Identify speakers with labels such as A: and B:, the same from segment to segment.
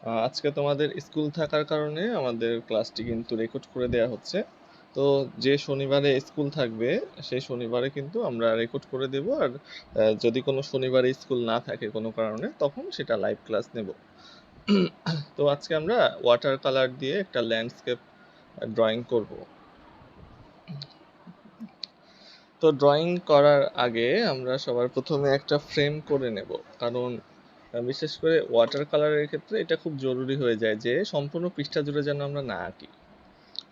A: আজকে তোমাদের স্কুল থাকার কারণে আমাদের ক্লাসটি কিন্তু রেকর্ড করে দেয়া হচ্ছে। তো যে শনিবারে স্কুল থাকবে সেই শনিবারে কিন্তু আমরা রেকর্ড করে দেব। আর যদি কোনো শনিবারে স্কুল না থাকে কোনো কারণে তখন সেটা লাইভ ক্লাস নেব। তো আজকে আমরা ওয়াটার কালার দিয়ে একটা ল্যান্ডস্কেপ ড্রয়িং করব। তো ড্রয়িং করার আগে আমরা সবার প্রথমে একটা ফ্রেম করে নেব, কারণ বিশেষ করে ওয়াটার কালারের ক্ষেত্রে এটা খুব জরুরি হয়ে যায় যে সম্পূর্ণ পৃষ্ঠা জুড়ে যেন আমরা না আঁকি।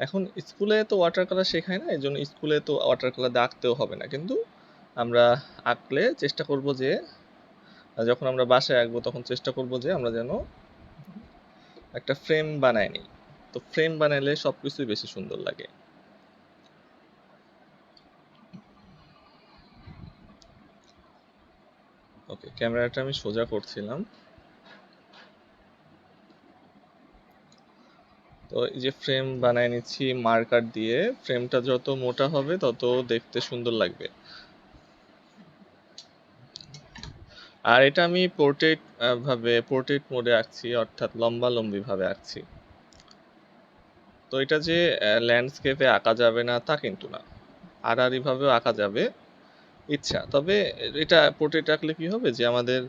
A: এখন স্কুলে তো ওয়াটার কালার শেখায় না, এই জন্য স্কুলে তো ওয়াটার কালার আঁকতেও হবে না, কিন্তু আমরা আঁকলে চেষ্টা করব যে যখন আমরা বাসায় আঁকবো তখন চেষ্টা করব যে আমরা যেন একটা ফ্রেম বানাই নিই। তো ফ্রেম বানাইলে সবকিছুই বেশি সুন্দর লাগে। ওকে, ক্যামেরাটা আমি সোজা করছিলাম। তো এই যে ফ্রেম বানায় নিচ্ছি মার্কার দিয়ে। ফ্রেমটা যত মোটা হবে তত দেখতে সুন্দর লাগবে। আর এটা আমি পোর্ট্রেট মোডে আঁকছি, অর্থাৎ লম্বালম্বি ভাবে আঁকছি। তো এটা যে ল্যান্ডস্কেপে আঁকা যাবে না তা কিন্তু না, আড়াআড়ি ভাবেও আঁকা যাবে ইচ্ছা। তবে এটা পোর্ট্রেট আঁকলে কি হবে যে আমাদের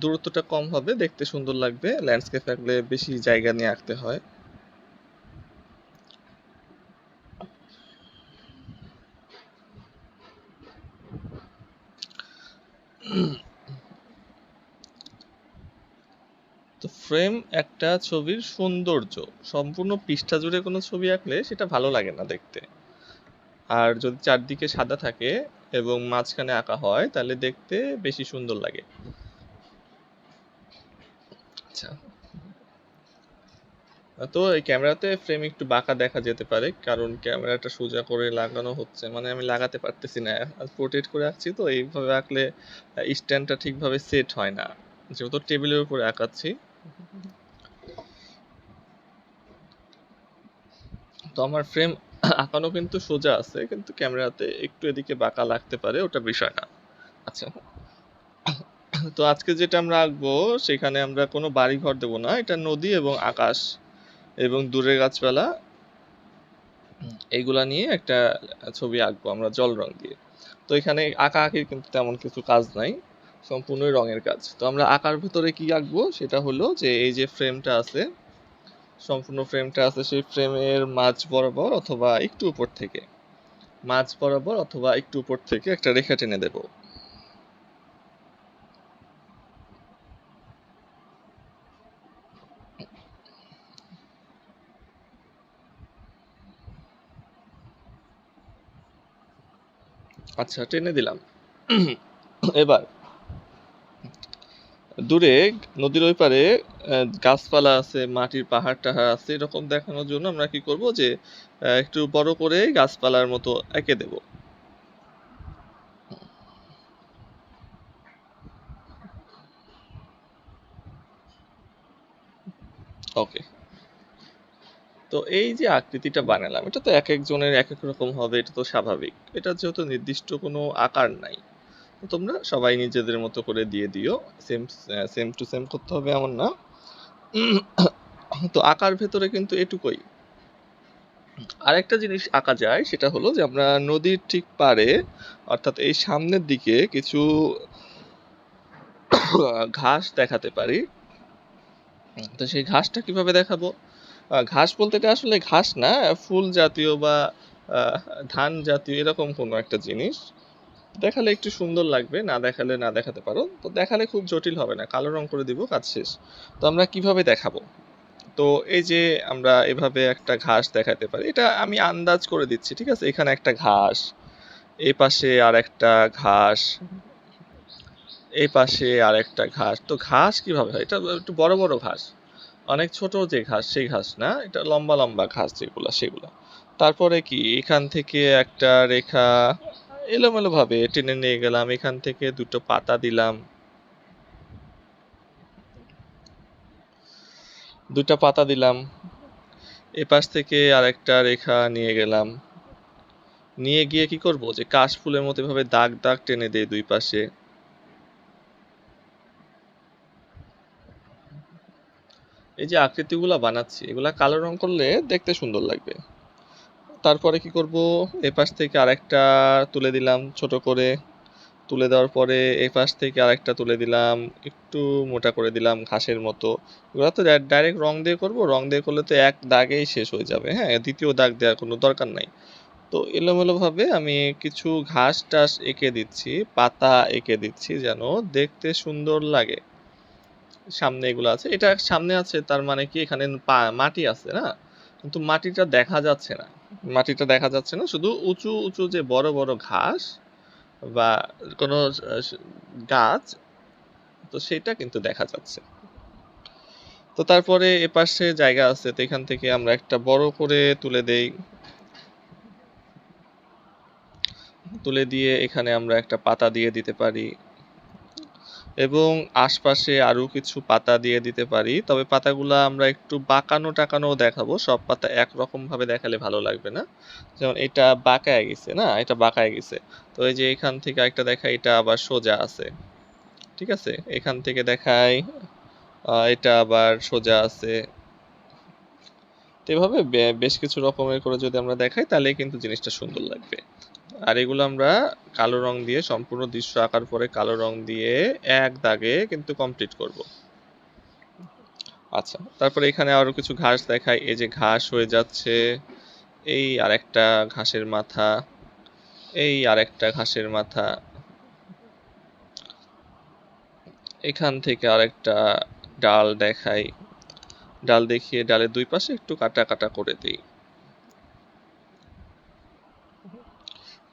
A: দূরত্বটা কম হবে, দেখতে সুন্দর লাগবে। ল্যান্ডস্কেপ আঁকলে বেশি জায়গা নিয়ে আঁকতে হয়। তো ফ্রেম একটা ছবির সৌন্দর্য। সম্পূর্ণ পৃষ্ঠা জুড়ে কোনো ছবি আঁকলে সেটা ভালো লাগে না দেখতে। আর যদি চারদিকে সাদা থাকে এবং মাঝখানে আঁকা হয় তাহলে দেখতে বেশি সুন্দর লাগে। আচ্ছা, তো এই ক্যামেরাতে ফ্রেম একটু বাঁকা দেখা যেতে পারে, কারণ ক্যামেরাটা সোজা করে লাগানো হচ্ছে, মানে আমি লাগাতে পারতেছি না। পোর্ট্রেট করে আঁকছি তো এইভাবে আঁকলে স্ট্যান্ডটা ঠিকভাবে সেট হয় না, যেহেতু টেবিলের উপরে আঁকাচ্ছি। তো আমার ফ্রেম আঁকানো কিন্তু সোজা আছে, কিন্তু ক্যামেরাতে একটু এদিকে বাঁকা লাগতে পারে, ওটা বিষয় না। আচ্ছা, তো আজকে যেটা আমরা আঁকবো সেখানে আমরা কোনো বাড়ি ঘর দেবো না, এটা নদী এবং আকাশ এবং দূরের গাছপালা এইগুলা নিয়ে একটা ছবি আঁকবো আমরা জল রং দিয়ে। তো এখানে আঁকা আঁকির কিন্তু তেমন কিছু কাজ নাই, সম্পূর্ণই রঙের কাজ। তো আমরা আঁকার ভিতরে কি আঁকবো সেটা হলো যে এই যে ফ্রেমটা আছে, সম্পূর্ণ ফ্রেমটা আছে, সেই ফ্রেমের মাঝ বরাবর অথবা একটু উপর থেকে একটা রেখা টেনে দেব। আচ্ছা, টেনে দিলাম। এবার দূরে নদীর ওই পারে গাছপালা আছে, মাটির পাহাড় টাহাড় আছে, এরকম দেখানোর জন্য আমরা কি করব যে একটু বড় করে গাছপালার মতো এঁকে দেব। ওকে, তো এই যে আকৃতিটা বানালাম এটা তো এক একজনের এক এক রকম হবে, এটা তো স্বাভাবিক। এটা যেহেতু নির্দিষ্ট কোনো আকার নাই, তো তোমরা সবাই নিজেদের মতো করে দিয়ে দিও। সেম সেম টু সেম করতে হবে এমন না। তো আঁকার ভেতরে কিন্তু এটুকুই। আরেকটা জিনিস আঁকা যায়, সেটা হলো যে আমরা নদীর ঠিক পাড়ে, অর্থাৎ এই সামনের দিকে কিছু ঘাস দেখাতে পারি। তো সেই ঘাসটা কিভাবে দেখাবো? ঘাস বলতে এটা আসলে ঘাস না, ফুল জাতীয় বা আহ, ধান জাতীয় এরকম কোনো একটা জিনিস। দেখালে একটু সুন্দর লাগবে, না দেখালে না দেখাতে পারো। তো দেখালে খুব জটিল হবে না, কালো রং করে দিব, কাজ শেষ। তো আমরা কিভাবে দেখাবো? তো এই যে আমরা এভাবে একটা ঘাস দেখাতে পারি, এটা আমি আন্দাজ করে দিচ্ছি, ঠিক আছে? এখানে একটা ঘাস, এই পাশে আর একটা ঘাস, এই পাশে আর একটা ঘাস। তো ঘাস কিভাবে হয়? এটা একটু বড় বড় ঘাস, অনেক ছোট যে ঘাস সেই ঘাস না, এটা লম্বা লম্বা ঘাস যেগুলা সেগুলা। তারপরে কি এখান থেকে একটা রেখা এলোমেলো ভাবে টেনে নিয়ে গেলাম, এখান থেকে দুটো পাতা দিলাম, দুটা পাতা দিলাম। এপাশ থেকে আরেকটা রেখা নিয়ে গেলাম, নিয়ে গিয়ে কি করব যে কাশ ফুলের মতো এভাবে দাগ দাগ টেনে দেই দুই পাশে। এই যে আকৃতিগুলা বানাচ্ছি এগুলা কালো রং করলে দেখতে সুন্দর লাগবে। তারপরে কি করব, এপাশ থেকে আরেকটা তুলে দিলাম ছোট করে, তুলে দেওয়ার পরে এপাশ থেকে আরেকটা তুলে দিলাম, একটু মোটা করে দিলাম ঘাসের মতো। এগুলো তো ডাইরেক্ট রং দিয়ে করব, রং দিয়ে করলে তো এক দাগেই শেষ হয়ে যাবে, হ্যাঁ, দ্বিতীয় দাগ দেওয়ার কোনো দরকার নাই। তো এলোমেলো ভাবে আমি কিছু ঘাস টাস এঁকে দিচ্ছি, পাতা এঁকে দিচ্ছি যেন দেখতে সুন্দর লাগে। সামনে এগুলো আছে, এটা সামনে আছে তার মানে কি এখানে মাটি আছে না, কিন্তু মাটিটা দেখা যাচ্ছে না, মাটিটা দেখা যাচ্ছে না, শুধু উঁচু উঁচু যে বড় বড় ঘাস বা কোনো গাছ, তো সেটা কিন্তু দেখা যাচ্ছে। তো তারপরে এপাশে জায়গা আছে, তো এখান থেকে আমরা একটা বড় করে তুলে দেই, তুলে দিয়ে এখানে আমরা একটা পাতা দিয়ে দিতে পারি এবং আশপাশে আরো কিছু পাতা দিয়ে দিতে পারি। তবে পাতাগুলা আমরা একটু বাঁকানো টাকানো দেখাবো, সব পাতা একরকম ভাবে দেখালে ভালো লাগবে না। যেমন এটা বাঁকায় গেছে না, এটা বাঁকায় গেছে, তো এই যে এখান থেকে একটা দেখাই এটা আবার সোজা আছে, ঠিক আছে, এখান থেকে দেখাই এটা আবার সোজা আছে। তো এভাবে বেশ কিছু রকমের করে যদি আমরা দেখাই তাহলে কিন্তু জিনিসটা সুন্দর লাগবে। আর এগুলো আমরা কালো রং দিয়ে সম্পূর্ণ দৃশ্য আঁকার পরে কালো রং দিয়ে এক দাগে কিন্তু কমপ্লিট করব। আচ্ছা, তারপরে এখানে আরো কিছু ঘাস দেখাই, এই যে ঘাস হয়ে যাচ্ছে, এই আরেকটা ঘাসের মাথা, এই আরেকটা ঘাসের মাথা, এখান থেকে আরেকটা ডাল দেখাই, ডাল দেখিয়ে ডালের দুই পাশে একটু কাটা কাটা করে দিই।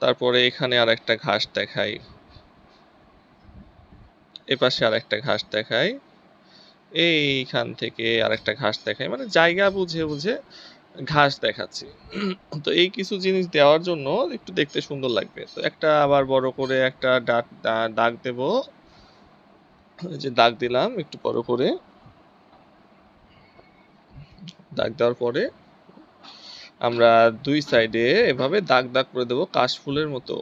A: তারপরে এখানে আরেকটা ঘাস দেখাই, এপাশে আরেকটা ঘাস দেখাই, এইখান থেকে আরেকটা ঘাস দেখাই, মানে জায়গা বুঝে বুঝে ঘাস দেখাচ্ছি। তো এই কিছু জিনিস দেওয়ার জন্য একটু দেখতে সুন্দর লাগবে। তো একটা আবার বড় করে একটা দাগ দেব, যে দাগ দিলাম একটু বড় করে, দাগ দেওয়ার পরে আমরা দুই সাইডে এভাবে দাগ দাগ করে দেব কাশফুলের মতো।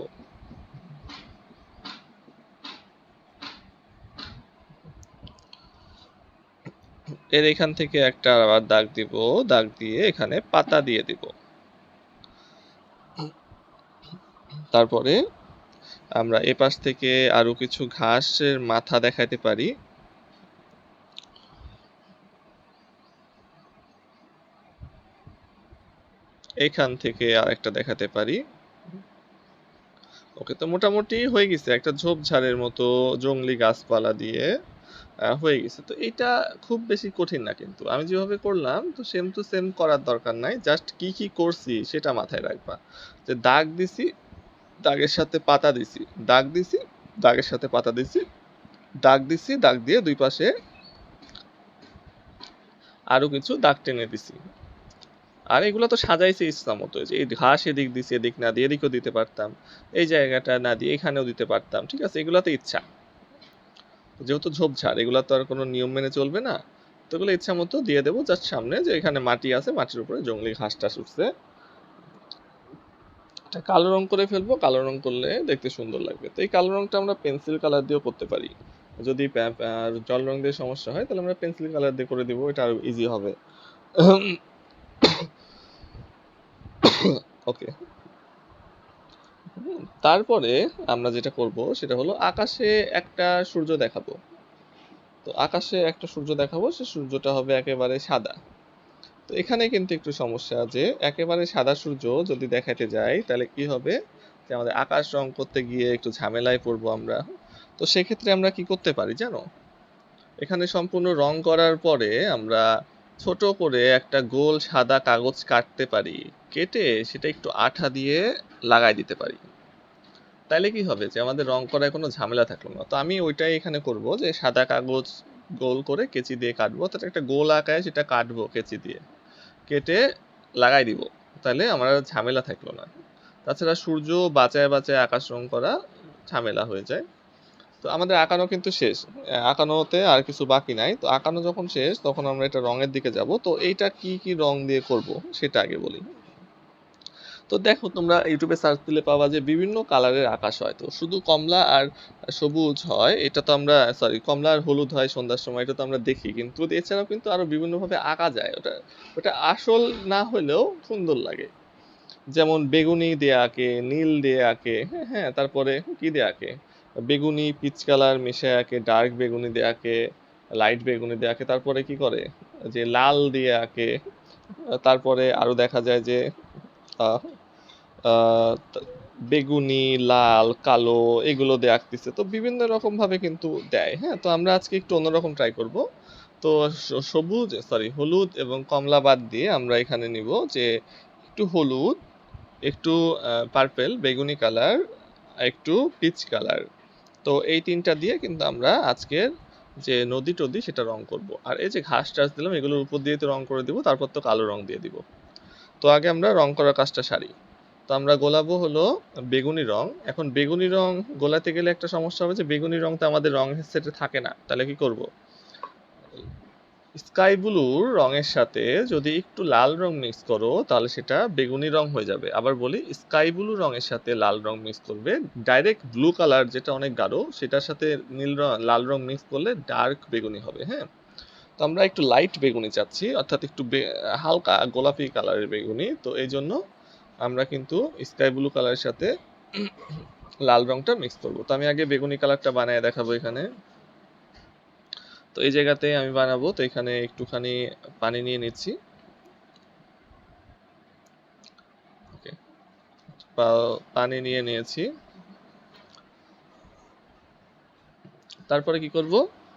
A: এর এখান থেকে একটা আবার দাগ দিব, দাগ দিয়ে এখানে পাতা দিয়ে দিব। তারপরে আমরা এপাশ থেকে আরো কিছু ঘাসের মাথা দেখাতে পারি। এখান থেকে আরেকটা দেখাতে পারি। ওকে, তো মোটামুটি হয়ে গেছে একটা ঝোপঝাড়ের মতো জংলি গাছপালা দিয়ে হয়ে গেছে। তো এটা খুব বেশি কঠিন না, কিন্তু আমি যেভাবে করলাম তো সেম টু সেম করার দরকার নাই, জাস্ট কি কি করছি সেটা মাথায় রাখবা। যে দাগ দিছি, দাগের সাথে পাতা দিছি, দাগ দিছি, দাগের সাথে পাতা দিছি, দাগ দিছি, দাগ দিয়ে দুই পাশে আরো কিছু দাগ টেনে দিছি। আর এগুলো তো সাজাইছে ইচ্ছা মতো, যে এই ঘাস এদিক দিছি, এদিক না দিয়ে এদিকেও দিতে পারতাম, এই জায়গাটা না দিয়ে এখানেও দিতে পারতাম, ঠিক আছে, এগুলাতে ইচ্ছা। যেহেতু ঝোপঝাড় এগুলা তো আর কোনো নিয়ম মেনে চলবে না, তো এগুলো ইচ্ছা মতো দিয়ে দেবো। জাস্ট সামনে যে এখানে মাটি আছে, মাটির উপরে জঙ্গলি ঘাস টাস উঠছে, এটা কালো রং করে ফেলবো, কালো রং করলে দেখতে সুন্দর লাগবে। তো এই কালো রংটা আমরা পেন্সিল কালার দিয়েও করতে পারি, যদি জল রং দিয়ে সমস্যা হয় তাহলে আমরা পেন্সিল কালার দিয়ে করে দিব, এটা আরো ইজি হবে। ওকে, তারপরে আমরা যেটা করব সেটা হলো আকাশে একটা সূর্য দেখাবো। তো আকাশে একটা সূর্য দেখাবো, সে সূর্যটা হবে একেবারে সাদা। তো এখানে কিন্তু একটু সমস্যা, যে একেবারে সাদা সূর্য যদি দেখাতে যাই তাহলে কি হবে, যে আমাদের আকাশ রং করতে গিয়ে একটু ঝামেলায় পড়বো আমরা। তো সেক্ষেত্রে আমরা কি করতে পারি জানো, এখানে সম্পূর্ণ রং করার পরে আমরা ছোট করে একটা গোল সাদা কাগজ কাটতে পারি, কেটে সেটা একটু আঠা দিয়ে লাগাই দিতে পারি। তাইলে কি হবে, যে আমাদের রং করায় কোনো ঝামেলা থাকলো না। তো আমি ওইটাই এখানে করব, যে সাদা কাগজ গোল করে কেচি দিয়ে কাটবো, তাতে একটা গোল আঁকায় সেটা কাটবো কেচি দিয়ে, কেটে লাগাই দিব, তাহলে আমার আর ঝামেলা থাকলো না। তাছাড়া সূর্য বাঁচায় বাঁচায় আকাশ রং করা ঝামেলা হয়ে যায়। তো আমাদের আঁকানো কিন্তু শেষ, আঁকানোতে আর কিছু বাকি নাই। তো আঁকানো যখন শেষ তখন আমরা এটা রঙের দিকে যাব। তো এইটা কি কি রং দিয়ে করব সেটা আগে বলি। তো দেখো তোমরা ইউটিউবে সার্চ দিলে পাবা যে বিভিন্ন কালারের আকাশ হয়। তো শুধু কমলা আর সবুজ হয় এটা তো আমরা, সরি, কমলা আর হলুদ হয় সন্ধ্যার সময়, এটা তো আমরা দেখি, কিন্তু এছাড়াও কিন্তু আরো বিভিন্নভাবে আঁকা যায়। ওটা ওটা আসল না হলেও সুন্দর লাগে। যেমন বেগুনি দিয়ে আঁকে, নীল দিয়ে আঁকে, হ্যাঁ হ্যাঁ, তারপরে কি দিয়ে আঁকে, বেগুনি পিচ কালার মিশিয়ে আঁকে, ডার্ক বেগুনি দিয়ে আঁকে, লাইট বেগুনি দিয়ে আঁকে, তারপরে কি করে যে লাল দিয়ে আঁকে, তারপরে আরো দেখা যায় যে আহ, আহ, বেগুনি, লাল, কালো এগুলো দিয়ে আঁকতেছে। তো বিভিন্ন রকম ভাবে কিন্তু দেয়। হ্যাঁ, তো আমরা আজকে একটু অন্যরকম ট্রাই করব। তো সবুজ, সরি, হলুদ এবং কমলা বাদ দিয়ে আমরা এখানে নিব যে একটু হলুদ, একটু পার্পেল বেগুনি কালার, একটু পিচ কালার। তো এই তিনটা দিয়ে কিন্তু আমরা আজকের যে নদী টদী সেটা রং করব। আর এই যে ঘাস টাস দিলাম এগুলোর উপর দিয়ে তো রং করে দিব, তারপর তো কালো রং দিয়ে দিব। তো আগে আমরা রং করার কাজটা সারি। তো আমরা গোলাবো হলো বেগুনি রং। এখন বেগুনি রং গোলাতে গেলে একটা সমস্যা হবে যে বেগুনি রং তো আমাদের রং সেটে থাকে না। তাহলে কি করব? স্কাই ব্লুর রঙের সাথে যদি একটু লাল রং মিক্স করো তাহলে সেটা বেগুনি রং হয়ে যাবে। আবার বলি, স্কাই ব্লু রঙের সাথে লাল রং মিক্স করবে, ডাইরেক্ট ব্লু কালার যেটা অনেক গাঢ় সেটার সাথে লাল রং মিক্স করলে ডার্ক বেগুনি হবে। হ্যাঁ, তো আমরা একটু লাইট বেগুনি চাচ্ছি, অর্থাৎ একটু হালকা গোলাপি কালারের বেগুনি। তো এই জন্য আমরা কিন্তু স্কাই ব্লু কালারের সাথে লাল রংটা মিক্স করব। তো আমি আগে বেগুনি কালারটা বানিয়ে দেখাবো এখানে। তো এই জায়গাতে আমি বানাবো, তো এখানে একটুখানি পানি নিয়ে নিচ্ছি। ওকে, পানি নিয়ে নিয়েছি। তারপরে কি করব?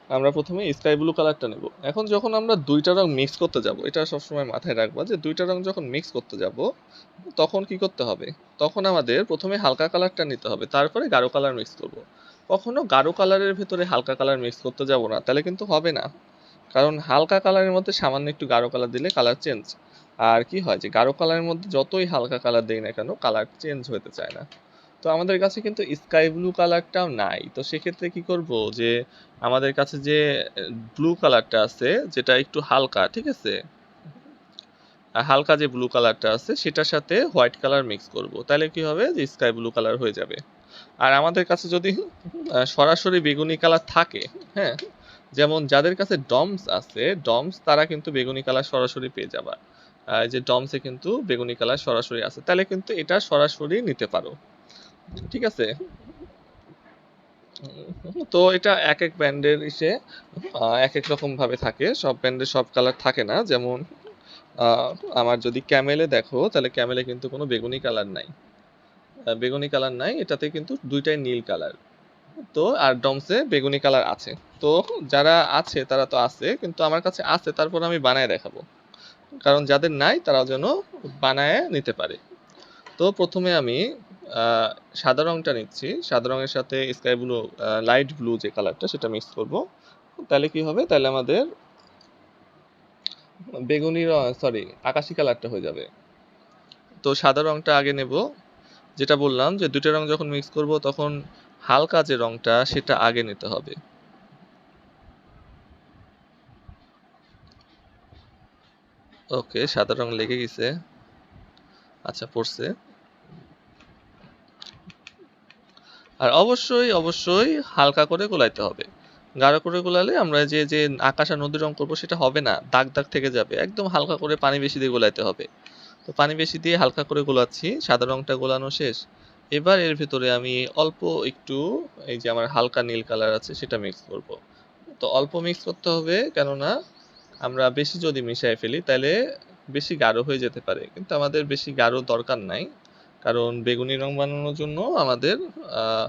A: আমরা প্রথমে স্কাই ব্লু কালারটা নেব। এখন যখন আমরা দুইটা রং মিক্স করতে যাব, এটা সবসময় মাথায় রাখবা যে দুইটা রং যখন মিক্স করতে যাব তখন কি করতে হবে? তখন আমাদের প্রথমে হালকা কালারটা নিতে হবে, তারপরে গাঢ় কালার মিক্স করব। কখনো গাঢ় কালারের ভেতরে হালকা কালার মিক্স করতে যাব না, তাহলে কিন্তু হবে না। কারণ হালকা কালারের মধ্যে সামান্য একটু গাঢ় কালার দিলে কালার চেঞ্জ। আর কি হয় যে গাঢ় কালারের মধ্যে যতই হালকা কালার দেই না কেন কালার চেঞ্জ হতে চায় না। তো আমাদের কাছে কিন্তু স্কাই ব্লু কালারটাও নাই। তো সেক্ষেত্রে কি করব যে আমাদের কাছে যে ব্লু কালারটা আছে যেটা একটু হালকা, ঠিক আছে, হালকা যে ব্লু কালারটা আছে সেটার সাথে হোয়াইট কালার মিক্স করব। তাহলে কি হবে যে স্কাই ব্লু কালার হয়ে যাবে। আর আমাদের কাছে যদি সরাসরি বেগুনি কালার থাকে, হ্যাঁ, যেমন যাদের কাছে ডমস আছে, ডমস তারা কিন্তু বেগুনি কালার সরাসরি পেয়ে যাবা। যে ডমসে কিন্তু বেগুনি কালার সরাসরি আছে, তাহলে কিন্তু এটা সরাসরি নিতে পারো। ঠিক আছে, তো এটা এক এক ব্র্যান্ডের এক এক রকম ভাবে থাকে, সব ব্র্যান্ডের সব কালার থাকে না। যেমন আহ, আমার যদি ক্যামেলে দেখো তাহলে ক্যামেলে কিন্তু কোনো বেগুনি কালার নাই, বেগুনি কালার নাই, এটাতে কিন্তু দুইটাই নীল কালার। তো আর ডমসে বেগুনি কালার আছে। তো যারা আছে তারা তো আছে, কিন্তু আমার কাছে আছে তারপর আমি বানায় দেখাবো, কারণ যাদের নাই তারা যেন বানায় নিতে পারে। তো প্রথমে আমি আহ, সাদা রংটা নিচ্ছি, সাদা রঙের সাথে স্কাই ব্লু, লাইট ব্লু যে কালারটা সেটা মিক্স করব। তাহলে কি হবে? তাহলে আমাদের বেগুনি, সরি, আকাশি কালারটা হয়ে যাবে। তো সাদা রংটা আগে নেব। যেটা বললাম যে দুইটা রং যখন মিক্স করব তখন হালকা যে রংটা সেটা আগে নিতে হবে। ওকে, সাদা রং লেগে গেছে, আচ্ছা পড়ছে। আর অবশ্যই অবশ্যই হালকা করে গোলাইতে হবে। গাঢ় করে গোলালে আমরা যে যে আকাশ আর নদীর রং করবো সেটা হবে না, দাগ দাগ থেকে যাবে। একদম হালকা করে পানি বেশি দিয়ে গোলাইতে হবে। তো পানি বেশি দিয়ে হালকা করে গোলাচ্ছি, সাদা রংটা গোলানো শেষ। এবার এর ভিতরে আমি অল্প একটু, এই যে আমার হালকা নীল কালার আছে সেটা মিক্স করব। তো অল্প মিক্স করতে হবে, কেননা আমরা বেশি যদি মিশাই ফেলি তাহলে বেশি গাঢ় হয়ে যেতে পারে, কিন্তু আমাদের বেশি গাঢ় দরকার নাই। কারণ বেগুনি রং বানানোর জন্য আমাদের আহ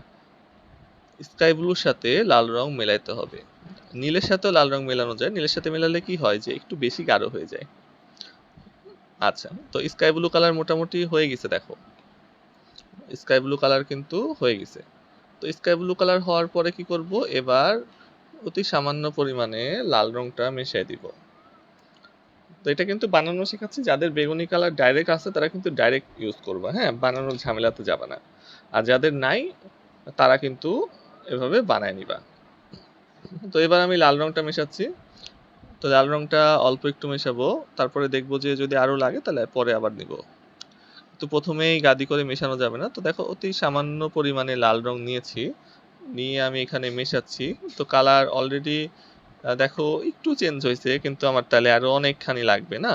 A: স্কাই ব্লুর সাথে লাল রং মেলাইতে হবে। নীলের সাথেও লাল রং মেলানো যায়, নীলের সাথে মেলালে কি হয় যে একটু বেশি গাঢ় হয়ে যায়। আচ্ছা, তো স্কাই ব্লু কালার মোটামুটি হয়ে গেছে, দেখো স্কাই ব্লু কালার কিন্তু হয়ে গেছে। তো স্কাই ব্লু কালার হওয়ার পরে কি করব? এবার অতি সামান্য পরিমাণে লাল রংটা মিশিয়ে দিব। তো এটা কিন্তু বানানো শেখাচ্ছি, যাদের বেগুনি কালার ডাইরেক্ট আছে তারা কিন্তু ডাইরেক্ট ইউজ করবা, হ্যাঁ, বানানোর ঝামেলাতে যাবে না। আর যাদের নাই তারা কিন্তু এভাবে বানায় নিবা। তো এবার আমি লাল রংটা মেশাচ্ছি। তো লাল রংটা অল্প একটু মেশাবো, তারপরে দেখবো যে যদি আরো লাগে তাহলে পরে আবার নিব। তো প্রথমেই গাদি করে মেশানো যাবে না। তো দেখো অতি সামান্য পরিমাণে লাল রং নিয়েছি, নিয়ে আমি এখানে মেশাচ্ছি। তো কালার অলরেডি দেখো একটু চেঞ্জ হয়েছে, কিন্তু আমার তাহলে আরো অনেকখানি লাগবে না?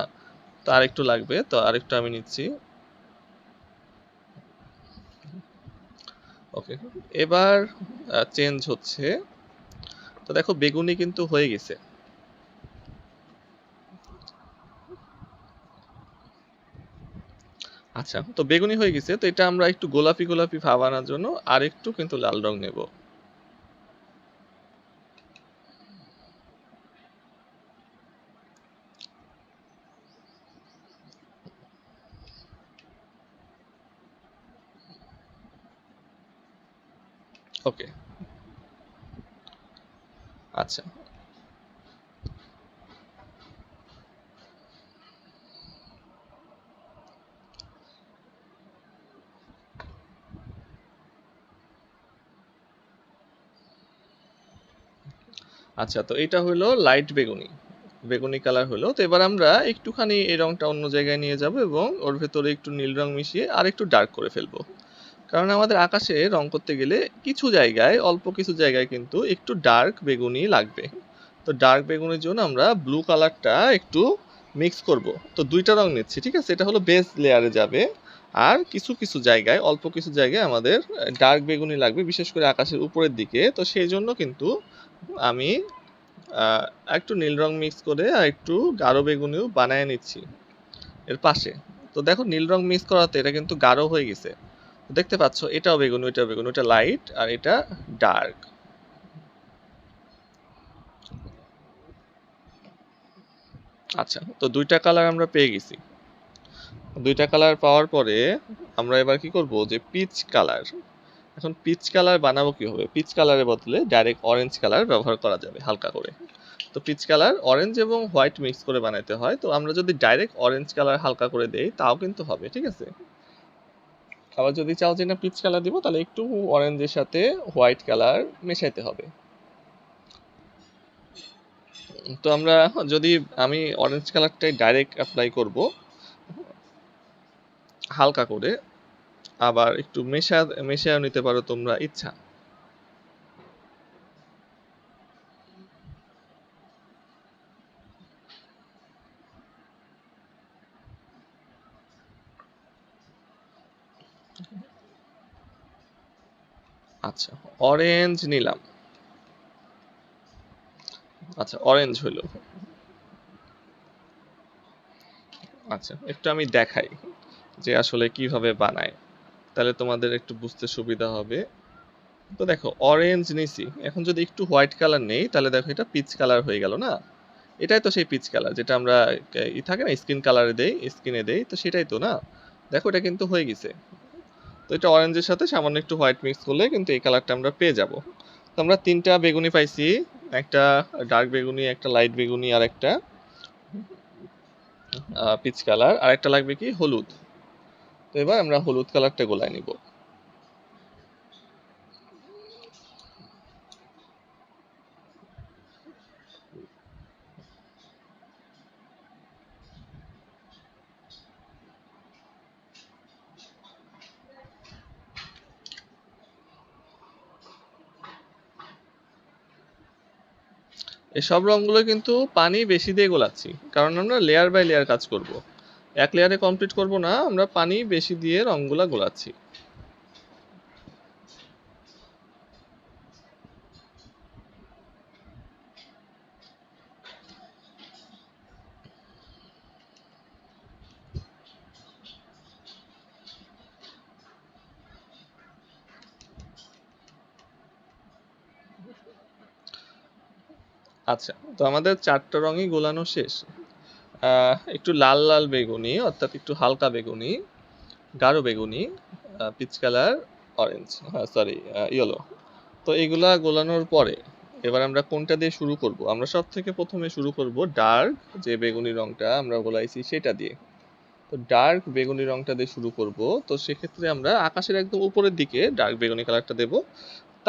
A: তো আরেকটু লাগবে, তো আরেকটু আমি নিচ্ছি। ওকে, এবার চেঞ্জ হচ্ছে। তো দেখো বেগুনি কিন্তু হয়ে গেছে। আচ্ছা, তো বেগুনি হয়ে গেছে, তো এটা আমরা একটু গোলাপি গোলাপি ভাব আনার জন্য আর একটু কিন্তু লাল রং নেব। ওকে, আচ্ছা আচ্ছা, তো এটা হলো লাইট বেগুনি, বেগুনি কালার হলো। তো এবার আমরা একটুখানি এই রংটা অন্য জায়গায় নিয়ে যাব এবং ওর ভেতরে একটু নীল রং মিশিয়ে আর একটু ডার্ক করে ফেলবো। কারণ আমাদের আকাশে রং করতে গেলে কিছু জায়গায়, অল্প কিছু জায়গায় কিন্তু একটু ডার্ক বেগুনি লাগবে। তো ডার্ক বেগুনির জন্য আমরা ব্লু কালারটা একটু মিক্স করব। তো দুইটা রং নিচ্ছি, ঠিক আছে? এটা হলো বেস লেয়ারে যাবে, আর কিছু কিছু জায়গায়, অল্প কিছু জায়গায় আমাদের ডার্ক বেগুনি লাগবে, বিশেষ করে আকাশের উপরের দিকে। তো সেই জন্য কিন্তু আমি একটু নীল রং মিক্স করে আর একটু গাঢ় বেগুনিও বানায় নিচ্ছি এর পাশে। তো দেখো নীল রং মিক্স করাতে এটা কিন্তু গাঢ় হয়ে গেছে। দেখতে পাচ্ছ, এটাও বেগুনি, ওইটাও বেগুনি, ওটা লাইট আর এটা ডার্ক। আচ্ছা, তো দুইটা কালার আমরা পেয়ে গেছি। দুইটা কালার পাওয়ার পরে আমরা এবার কি করব, যে পিচ কালার। এখন পিচ কালার বানাবো কিভাবে? পিচ কালারের বদলে ডাইরেক্ট অরেঞ্জ কালার ব্যবহার করা যাবে হালকা করে। তো পিচ কালার অরেঞ্জ এবং হোয়াইট মিক্স করে বানাইতে হয়। তো আমরা যদি ডাইরেক্ট অরেঞ্জ কালার হালকা করে দেই তাও কিন্তু হবে, ঠিক আছে? আবার যদি চাও যে না পিচ কালার দিব, তাহলে একটু অরেঞ্জের সাথে হোয়াইট কালার মেশাইতে হবে। তো আমরা যদি, আমি অরেঞ্জ কালারটাই ডাইরেক্ট অ্যাপ্লাই করব হালকা করে, আবার একটু মেশাও নিতে পারো তোমরা ইচ্ছা। আচ্ছা, অরেঞ্জ নিলাম। আচ্ছা, অরেঞ্জ হইলো। আচ্ছা, একটু আমি দেখাই যে আসলে কিভাবে বানায়, তাহলে তোমাদের একটু বুঝতে সুবিধা হবে। তো দেখো অরেঞ্জ নিছি, এখন যদি একটু হোয়াইট কালার নেই তাহলে দেখো এটা পিচ কালার হয়ে গেল না? এটাই তো সেই পিচ কালার যেটা আমরা থাকে না স্কিন কালারে দেই, স্কিনে দেই, তো সেটাই তো না? দেখো এটা কিন্তু হয়ে গেছে। তো এটা অরেঞ্জের সাথে সামান্য একটু হোয়াইট মিক্স করলে কিন্তু এই কালারটা আমরা পেয়ে যাব। তো আমরা তিনটা বেগুনি পাইছি, একটা ডার্ক বেগুনি, একটা লাইট বেগুনি, আর একটা পিচ কালার, আর একটা লাগবে কি হলুদ। তো এবার আমরা হলুদ কালারটা গোলায় নিব। এসব রঙগুলো কিন্তু পানি বেশি দিয়ে গোলাচ্ছি, কারণ আমরা লেয়ার বাই লেয়ার কাজ করব, এক লেয়ারে কমপ্লিট করব না, আমরা পানি বেশি দিয়ে রঙগুলা গোলাচ্ছি। আচ্ছা, তো আমাদের চারটা রঙই গোলানো শেষ। একটু লাল লাল বেগুনি, অর্থাৎ একটু হালকা বেগুনি, গাঢ় বেগুনি, পিচ কালার, অরেঞ্জ, হ্যাঁ সরি ইয়েলো। তো এগুলা গোলানোর পরে এবার আমরা কোনটা দিয়ে শুরু করব? আমরা সব থেকে প্রথমে শুরু করব ডার্ক যে বেগুনি রংটা আমরা গোলাইছি সেটা দিয়ে। তো ডার্ক বেগুনি রংটা দিয়ে শুরু করব। তো সেক্ষেত্রে আমরা আকাশের একদম উপরের দিকে ডার্ক বেগুনি কালারটা দেব,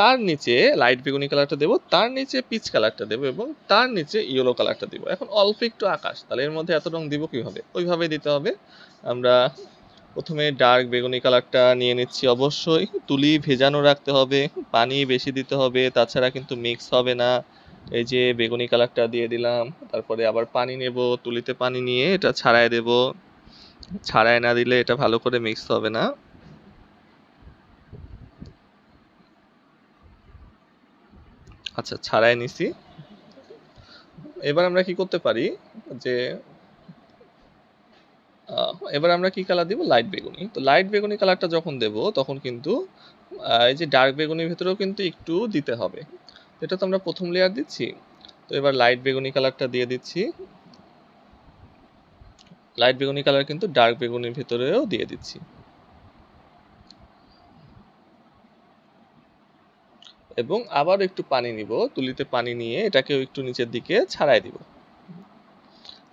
A: তার নিচে লাইট বেগুনি কালারটা দেব, তার নিচে পিচ কালারটা দেব, এবং তার নিচে ইয়েলো কালারটা দিব। এখন অল্প একটু আকাশ, তাহলে এর মধ্যে এত রং দিব কিভাবে? ওইভাবে দিতে হবে। আমরা প্রথমে ডার্ক বেগুনি কালারটা নিয়ে নিচ্ছি। অবশ্যই তুলি ভেজানো রাখতে হবে, পানি বেশি দিতে হবে, তাছাড়া কিন্তু মিক্স হবে না। এই যে বেগুনি কালারটা দিয়ে দিলাম, তারপরে আবার পানি নেব, তুলিতে পানি নিয়ে এটা ছাড়াই দেব। ছাড়াই না দিলে এটা ভালো করে মিক্স হবে না। আচ্ছা, ছাড়াই নিছি। এবার আমরা কি করতে পারি যে এবার আমরা কি কালার দিব? লাইট বেগুনি। তো লাইট বেগুনি কালারটা যখন দেব তখন কিন্তু এই যে ডার্ক বেগুনির ভেতরেও কিন্তু একটু দিতে হবে। এটা তো আমরা প্রথম লেয়ার দিচ্ছি। তো এবার লাইট বেগুনি কালারটা দিয়ে দিচ্ছি। লাইট বেগুনি কালার কিন্তু ডার্ক বেগুনির ভেতরেও দিয়ে দিচ্ছি। এবং আবার একটু পানি নিব, তুলিতে পানি নিয়ে এটাকেও একটু নিচের দিকে ছাড়াই দিব।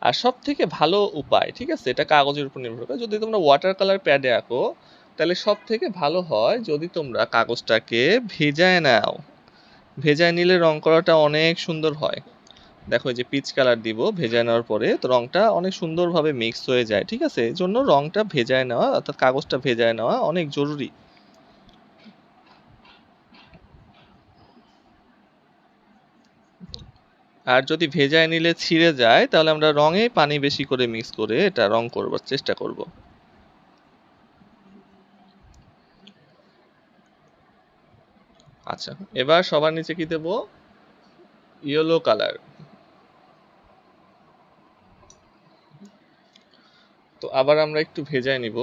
A: আর সব থেকে ভালো উপায়, ঠিক আছে, এটা কাগজের উপর নির্ভর করে, যদি তোমরা ওয়াটার কালার প্যাডে আঁকো তাহলে সব থেকে ভালো হয় যদি তোমরা কাগজটাকে ভেজায় নাও। ভেজায় নিলে রং করাটা অনেক সুন্দর হয়। দেখো এই যে পিচ কালার দিব ভেজায় নেওয়ার পরে, তো রংটা অনেক সুন্দরভাবে মিক্স হয়ে যায়, ঠিক আছে। এই জন্য রংটা ভেজায় নেওয়া অর্থাৎ কাগজটা ভেজায় নেওয়া অনেক জরুরি। আর যদি ভেজায় নিলে ছিঁড়ে যায় তাহলে আমরা রঙে পানি বেশি করে মিক্স করে এটা রং করবার চেষ্টা করব। আচ্ছা, এবার সবার নিচে কি দেব? Yellow colour. তো আবার আমরা একটু ভেজায় নিব।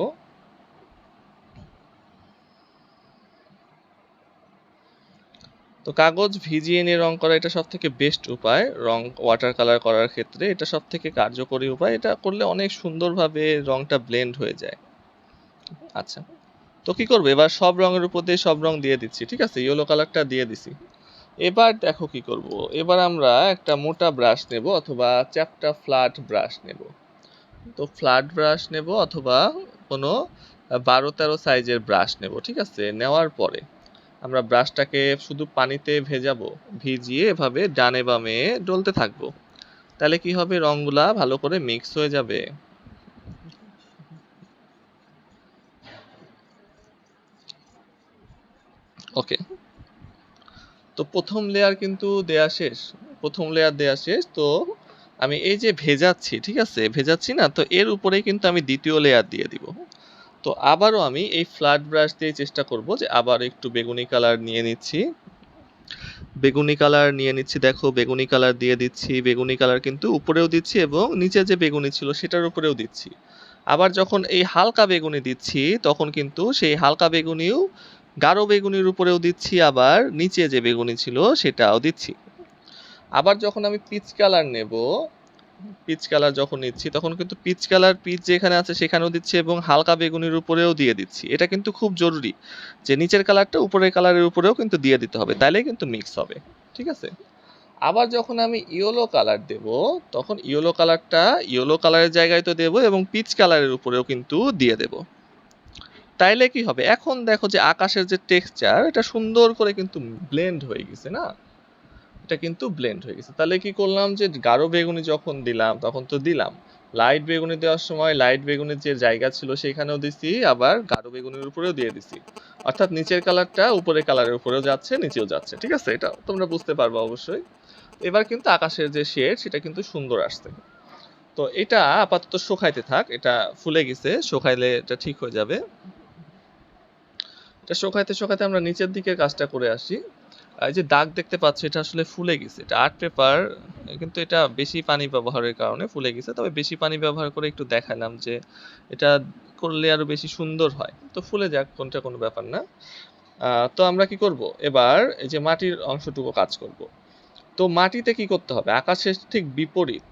A: তো কাগজ ভিজিয়ে নিয়ে রং করা এটা সব থেকে বেস্ট উপায়। রং ওয়াটার কালার করার ক্ষেত্রে এটা সব থেকে কার্যকরী উপায়। এটা করলে অনেক সুন্দরভাবে রংটা ব্লেন্ড হয়ে যায়। আচ্ছা, তো কি করবো, এবার সব রঙের উপর দিয়ে সব রং দিয়ে দিচ্ছি, ঠিক আছে, ইয়েলো কালারটা দিয়ে দিছি। এবার দেখো কি করব, এবার আমরা একটা মোটা ব্রাশ নেব অথবা চ্যাপ্টা ফ্ল্যাট ব্রাশ নেব। তো ফ্ল্যাট ব্রাশ নেব অথবা কোনো 12-13 সাইজের ব্রাশ নেব, ঠিক আছে। নেওয়ার পরে আমরা ব্রাশটাকে শুধু পানিতে ভেজাবো, ভিজিয়ে এভাবে ডানে বামে ডলতে থাকবো। তাহলে কি হবে, রংগুলা ভালো করে মিক্স হয়ে যাবে। ওকে, তো প্রথম লেয়ার কিন্তু দেয়া শেষ। প্রথম লেয়ার দেয়া শেষ। তো আমি এই যে ভেজাচ্ছি, ঠিক আছে, ভেজাচ্ছি না, তো এর উপরেই কিন্তু আমি দ্বিতীয় লেয়ার দিয়ে দিব। তো আবারও আমি এই ফ্ল্যাট ব্রাশ দিয়ে চেষ্টা করব যে আবার একটু বেগুনি কালার নিয়ে নিচ্ছি। বেগুনি কালার নিয়ে নিচ্ছি, দেখো বেগুনি কালার দিয়ে দিচ্ছি। বেগুনি কালার কিন্তু উপরেও দিচ্ছি এবং নিচে যে বেগুনি ছিল সেটার উপরেও দিচ্ছি। আবার যখন এই হালকা বেগুনি দিচ্ছি তখন কিন্তু সেই হালকা বেগুনিও গাঢ় বেগুনির উপরেও দিচ্ছি, আবার নিচে যে বেগুনি ছিল সেটাও দিচ্ছি। আবার যখন আমি পিচ কালার নেব, পিচ কালার যখন নিচ্ছি তখন কিন্তু পিচ কালার পিচ যেখানে আছে সেখানেও দিচ্ছি এবং হালকা বেগুনির উপরেও দিয়ে দিচ্ছি। এটা কিন্তু খুব জরুরি যে নিচের কালারটা উপরের কালারের উপরেও কিন্তু দিয়ে দিতে হবে, তাইলেই কিন্তু মিক্স হবে, ঠিক আছে। আবার যখন আমি ইয়েলো কালার দেব তখন ইয়েলো কালারটা ইয়েলো কালারের জায়গায় তো দেব এবং পিচ কালারের উপরেও কিন্তু দিয়ে দেব। তাইলে কি হবে, এখন দেখো যে আকাশের যে টেক্সচার এটা সুন্দর করে কিন্তু ব্লেন্ড হয়ে গেছে না। এটা কিন্তু ব্লেন্ড হয়ে গেছে। তাহলে কি করলাম যে গাঢ় বেগুনি যখন দিলাম তখন তো দিলাম, লাইট বেগুনি দেওয়ার সময় লাইট বেগুনির যে জায়গা ছিল সেখানেও দিছি, আবার গাঢ় বেগুনির উপরেও দিয়ে দিছি। অর্থাৎ নিচের কালারটা উপরের কালারের উপরেও যাচ্ছে, নিচেও যাচ্ছে, ঠিক আছে। এটা তোমরা বুঝতে পারবে অবশ্যই। এবার কিন্তু আকাশের যে শেড সেটা কিন্তু সুন্দর আসছে। তো এটা আপাতত শুকাইতে থাক, এটা ফুলে গেছে, শুকাইলে এটা ঠিক হয়ে যাবে। এটা শুকাইতে শুকাইতে আমরা নিচের দিকের কাজটা করে আসি। এই যে দাগ দেখতে পাচ্ছ এটা আসলে ফুলে গেছে, এটা আর্ট পেপার, কিন্তু এটা বেশি পানি ব্যবহারের কারণে ফুলে গেছে। তবে বেশি পানি ব্যবহার করে একটু দেখালাম যে এটা করলে আরো বেশি সুন্দর হয়। তো ফুলে যাক, কোনটা কোনো ব্যাপার না। তো আমরা কি করব, এবার এই যে মাটির অংশটুকু কাজ করব। তো মাটিতে কি করতে হবে, আকাশের ঠিক বিপরীত।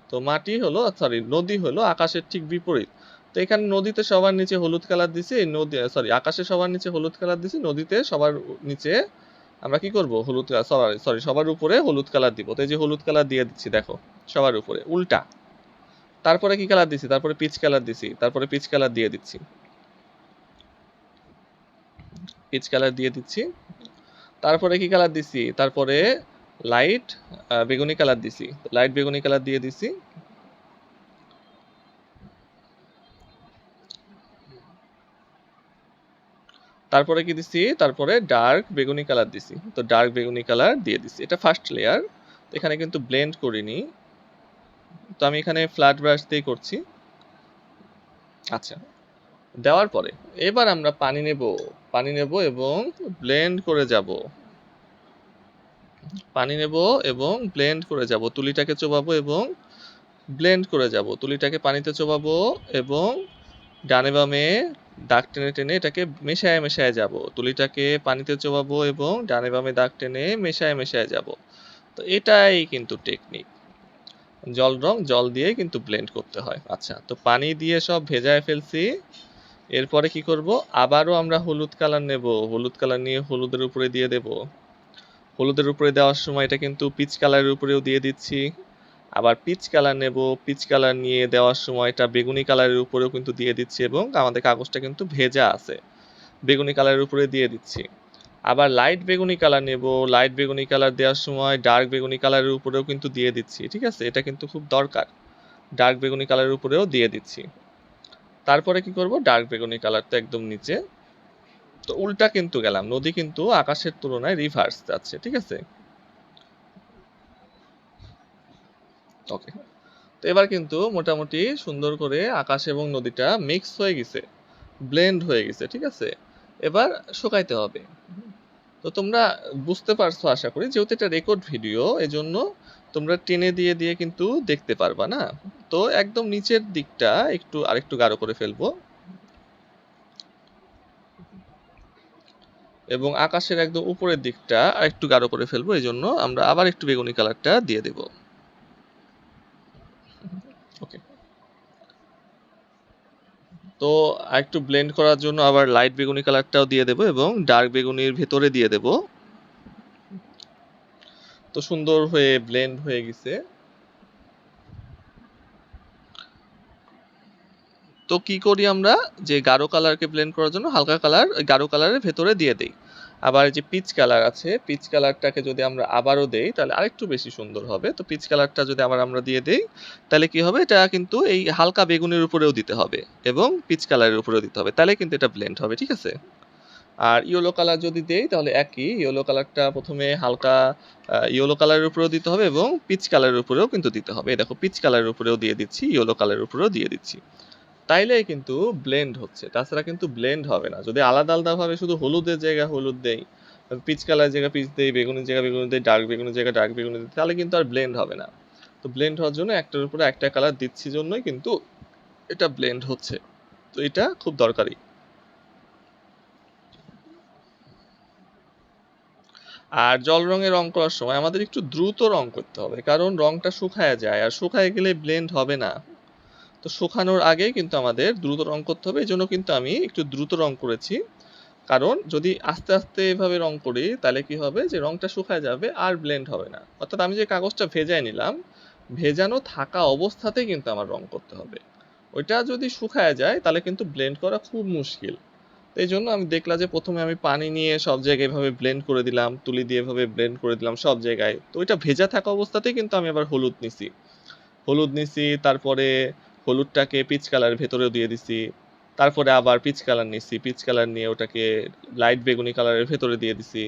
A: তো মাটি হলো সরি নদী হলো আকাশের ঠিক বিপরীত। তো এখানে নদীতে সবার নিচে হলুদ কালার দিছি, নদী সরি আকাশে সবার নিচে হলুদ কালার দিছি, নদীতে সবার নিচে আমরা কি করব, হলুদ সরি সবার উপরে হলুদ কালার দিব। তো এই যে হলুদ কালার দিয়ে দিচ্ছি, দেখো সবার উপরে উল্টা। তারপরে কি কালার দিছি, তারপরে পিচ কালার দিছি, তারপরে পিচ কালার দিয়ে দিচ্ছি, পিচ কালার দিয়ে দিচ্ছি। তারপরে কি কালার দিছি, তারপরে লাইট বেগুনি কালার দিছি, লাইট বেগুনি কালার দিয়ে দিছি। তারপরে কি দিছি, তারপরে ডার্ক বেগুনি কালার দিছি। তো ডার্ক বেগুনি কালার দিয়ে দিছি, এটা ফার্স্ট লেয়ার। এখানে কিন্তু ব্লেন্ড করিনি, তো আমি এখানে ফ্ল্যাট ব্রাশ দিয়ে করছি। আচ্ছা, দেওয়ার পরে এবার আমরা পানি নেব এবং ব্লেন্ড করে যাব। পানি নেব এবং ব্লেন্ড করে যাব, তুলিটাকে চোবাবো এবং ব্লেন্ড করে যাব, তুলিটাকে পানিতে চোবাবো এবং ডানে বামে দাগ টেনে টেনে এটাকে মেশায় মেশায় যাব, তুলিটাকে পানিতে চোবাবো এবং ডানে বামে দাগ টেনে মেশায় মেশায় যাব। তো এটাই কিন্তু টেকনিক, জল রং জল দিয়ে কিন্তু ব্লেন্ড করতে হয়। আচ্ছা, তো পানি দিয়ে সব ভেজায় ফেলছি। এরপরে কি করব, আবারও আমরা হলুদ কালার নেব, হলুদ কালার নিয়ে হলুদের উপরে দিয়ে দেব। হলুদের উপরে দেওয়ার সময় এটা কিন্তু পিচ কালারের উপরেও দিয়ে দিচ্ছি। আবার পিচ কালার নেব, পিচ কালার নিয়ে দেওয়ার সময় এটা বেগুনি কালারের উপরেও কিন্তু দিয়ে দিচ্ছি এবং আমাদের কাগজটা কিন্তু ভেজা আছে, বেগুনি কালারের উপরে দিয়ে দিচ্ছি। আবার লাইট বেগুনি কালার নেব, লাইট বেগুনি কালার দেওয়ার সময় ডার্ক বেগুনি কালারের উপরেও কিন্তু দিয়ে দিচ্ছি। ঠিক আছে, এটা কিন্তু খুব দরকার, ডার্ক বেগুনি কালারের উপরেও দিয়ে দিচ্ছি। তারপরে কি করব, ডার্ক বেগুনি কালারটা একদম নিচে। তো উল্টা কিন্তু গেলাম, নদী কিন্তু আকাশের তুলনায় রিভার্স যাচ্ছে। ঠিক আছে, ওকে। তো এবার কিন্তু মোটামুটি সুন্দর করে আকাশ এবং নদীটা মিক্স হয়ে গেছে, ব্লেন্ড হয়ে গেছে। ঠিক আছে, এবার শুকাইতে হবে। তো তোমরা বুঝতে পারছো আশা করি, যেহেতু এটা রেকর্ড ভিডিও এজন্য তোমরা টেনে দিয়ে দিয়ে কিন্তু দেখতে পারবা না। তো একদম নিচের দিকটা একটু আরেকটু গাঢ় করে ফেলবো এবং আকাশের একদম উপরের দিকটা আরেকটু গাঢ় করে ফেলবো, এই জন্য আমরা আবার একটু বেগুনি কালারটা দিয়ে দেব। ওকে, তো আরেকটু ব্লেন্ড করার জন্য আবার লাইট বেগুনি কালারটাও দিয়ে দেব এবং ডার্ক বেগুনির ভেতরে দিয়ে দেব। তো সুন্দর হয়ে ব্লেন্ড হয়ে গেছে। তো কি করি আমরা, যে গাঢ় কালারকে ব্লেন্ড করার জন্য হালকা কালার গাঢ় কালারের ভেতরে দিয়ে দেই। আবার যে পিচ কালার আছে, পিচ কালারটাকে যদি আমরা আবারও দেই তাহলে আরেকটু বেশি সুন্দর হবে। তো পিচ কালারটা যদি আবার আমরা দিয়ে দেই তাহলে কি হবে, এটা কিন্তু এই হালকা বেগুনের উপরেও দিতে হবে এবং পিচ কালারের উপরেও দিতে হবে, তাহলে কিন্তু এটা ব্লেন্ড হবে। ঠিক আছে, আর ইয়েলো কালার যদি দেই তাহলে একই, ইয়েলো কালারটা প্রথমে হালকা ইয়েলো কালারের উপরেও দিতে হবে এবং পিচ কালারের উপরেও কিন্তু দিতে হবে। দেখো, পিচ কালারের উপরেও দিয়ে দিচ্ছি, ইয়েলো কালারের উপরেও দিয়ে দিচ্ছি, তাইলেই কিন্তু ব্লেন্ড হচ্ছে, তাছাড়া কিন্তু ব্লেন্ড হবে না। যদি আলাদা আলাদা ভাবে শুধু হলুদের জায়গায় হলুদ দেই, পিচ কালার জায়গায় পিচ দেই, বেগুনের জায়গায় বেগুনি দেই, ডার্ক বেগুনের জায়গায় ডার্ক বেগুনি দিই, তাহলে কিন্তু আর ব্লেন্ড হবে না। তো ব্লেন্ড হওয়ার জন্য একটার উপরে একটা কালার দিচ্ছি জন্যই কিন্তু এটা ব্লেন্ড হচ্ছে। তো এটা খুব দরকারি। আর জল রঙে রং করার সময় আমাদের একটু দ্রুত রং করতে হবে, কারণ রংটা শুকায় যায় আর শুকায় গেলে ব্লেন্ড হবে না। তো শুকানোর আগেই কিন্তু আমাদের দ্রুত রং করতে হবে, এই জন্য কিন্তু আমি একটু দ্রুত রং করেছি। কারণ যদি আস্তে আস্তে এভাবে রং করি তাহলে কি হবে, যে রংটা শুকায় যাবে আর ব্লেন্ড হবে না। অর্থাৎ আমি যে কাগজটা ভেজায় নিলাম, ভেজানো থাকা অবস্থাতেই কিন্তু আমার রং করতে হবে। ওইটা যদি শুকায় যায় তাহলে কিন্তু ব্লেন্ড করা খুব মুশকিল। তো এই জন্য আমি দেখলাম যে প্রথমে আমি পানি নিয়ে সব জায়গায় এভাবে ব্লেন্ড করে দিলাম, তুলি দিয়ে এভাবে ব্লেন্ড করে দিলাম সব জায়গায়। তো ওইটা ভেজা থাকা অবস্থাতেই কিন্তু আমি আবার হলুদ নিছি, তারপরে হলুদটাকে পিচ কালার ভেতরেও দিয়ে দিছি। তারপরে আবার পিচ কালার নিছি, পিচ কালার নিয়ে ওটাকে লাইট বেগুনি কালারের ভেতরে দিয়ে দিছি।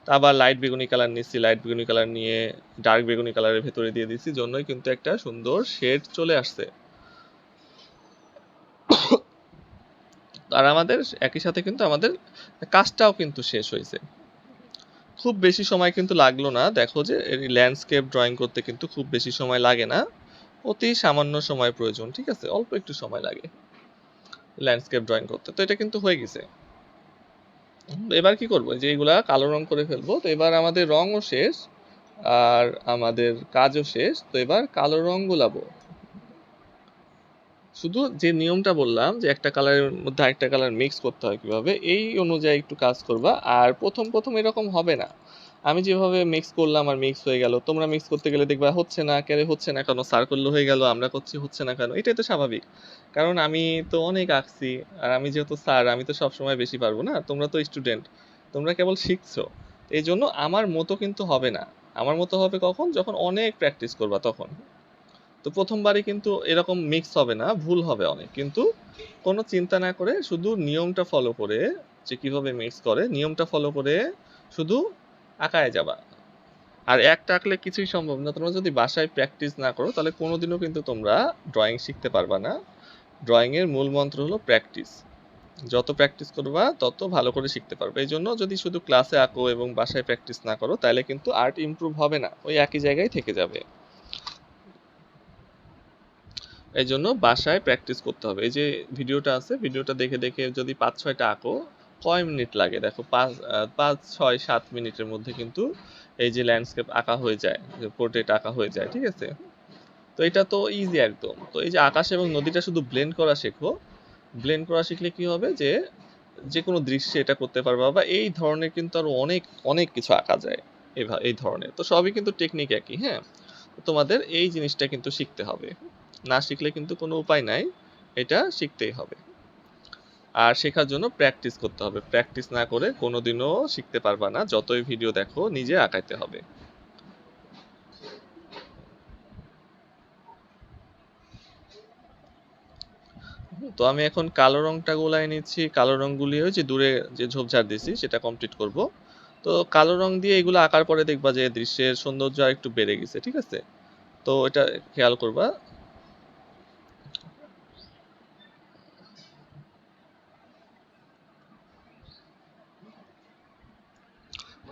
A: আবার লাইট বেগুনি কালার নিছি, লাইট বেগুনি কালার নিয়ে ডার্ক বেগুনি কালারের ভেতরে দিয়ে দিছি, জন্যই কিন্তু একটা সুন্দর শেড চলে আসছে। আর আমাদের একই সাথে কিন্তু আমাদের কাজটাও কিন্তু শেষ হয়েছে। খুব বেশি সময় কিন্তু লাগলো না, দেখো যে ল্যান্ডস্কেপ ড্রয়িং করতে কিন্তু খুব বেশি সময় লাগে না, অতি সামান্য সময় প্রয়োজন। ঠিক আছে, অল্প একটু সময় লাগে ল্যান্ডস্কেপ ড্রয়িং করতে। তো এটা কিন্তু হয়ে গেছে। এবার কি করবো, যে এগুলা কালো রং করে ফেলবো। তো এবার আমাদের রঙও শেষ আর আমাদের কাজও শেষ। তো এবার কালো রং গুলাবো। শুধু যে নিয়মটা বললাম যে একটা কালারের মধ্যে আরেকটা কালার মিক্স করতে হয় কিভাবে, এই অনুযায়ী একটু কাজ করবা। আর প্রথম প্রথম এরকম হবে না, আমি যেভাবে মিক্স করলাম আর মিক্স হয়ে গেল, তোমরা মিক্স করতে গেলে দেখবা হচ্ছে না, হচ্ছে না কেন, সার্কেল হয়ে গেল, আমরা করছি হচ্ছে না কেন। এটাই তো স্বাভাবিক, কারণ আমি তো অনেক আঁকছি আর আমি যেহেতু স্যার, আমি তো সবসময় বেশি পারবো না, তোমরা তো স্টুডেন্ট, তোমরা কেবল শিখছো। এই জন্য আমার মতো কিন্তু হবে না। আমার মতো হবে কখন, যখন অনেক প্র্যাকটিস করবা তখন। তো প্রথমবারই কিন্তু এরকম মিক্স হবে না, ভুল হবে অনেক, কিন্তু কোনো চিন্তা না করে শুধু নিয়মটা ফলো করে যে কিভাবে মিক্স করে, নিয়মটা ফলো করে শুধু আঁকায় যাবা। আর একটা আঁকলে কিছুই সম্ভব না। তোমরা যদি বাসায় প্র্যাকটিস না করো তাহলে কোনোদিনও কিন্তু তোমরা ড্রয়িং শিখতে পারবা না। ড্রয়িং এর মূল মন্ত্র হলো প্র্যাকটিস। যত প্র্যাকটিস করবা তত ভালো করে শিখতে পারবে। এই জন্য যদি শুধু ক্লাসে আঁকো এবং বাসায় প্র্যাকটিস না করো তাহলে কিন্তু আর্ট ইমপ্রুভ হবে না, ওই একই জায়গায় থেকে যাবে। এই জন্য বাসায় প্র্যাকটিস করতে হবে। এই যে ভিডিওটা আছে, ভিডিওটা দেখে দেখে যদি 5-6টা আঁকো, কয় মিনিট লাগে দেখো, 5-6-7 মিনিটের মধ্যে কিন্তু এই যে ল্যান্ডস্কেপ আঁকা হয়ে যায়, পোর্ট্রেট আঁকা হয়ে যায়, ঠিক আছে? তো এটা তো ইজি একদম। তো এই যে আকাশ এবং নদীটা শুধু ব্লেন্ড করা শেখো। ব্লেন্ড করা শিখলে কি হবে যে যে কোনো দৃশ্যে এটা করতে পারবা, বা এই ধরনের কিন্তু আরো অনেক অনেক কিছু আঁকা যায় এই ধরনের। তো সবই কিন্তু টেকনিক একই, হ্যাঁ? তোমাদের এই জিনিসটা কিন্তু শিখতে হবে, না শিখলে কিন্তু কোনো উপায় নাই, এটা শিখতেই হবে। আর শেখার জন্য প্র্যাকটিস করতে হবে, প্র্যাকটিস না করে কোনোদিনও শিখতে পারবা না, যতই ভিডিও দেখো নিজে আঁকাইতে হবে। তো আমি এখন কালো রংটা গোলায় নিচ্ছি, কালো রং গুলিয়ে ওই যে দূরে যে ঝোপঝাড় দিছি সেটা কমপ্লিট করব। তো কালো রং দিয়ে এগুলো আঁকার পরে দেখবা যে দৃশ্যের সৌন্দর্য আর একটু বেড়ে গেছে, ঠিক আছে? তো এটা খেয়াল করবা।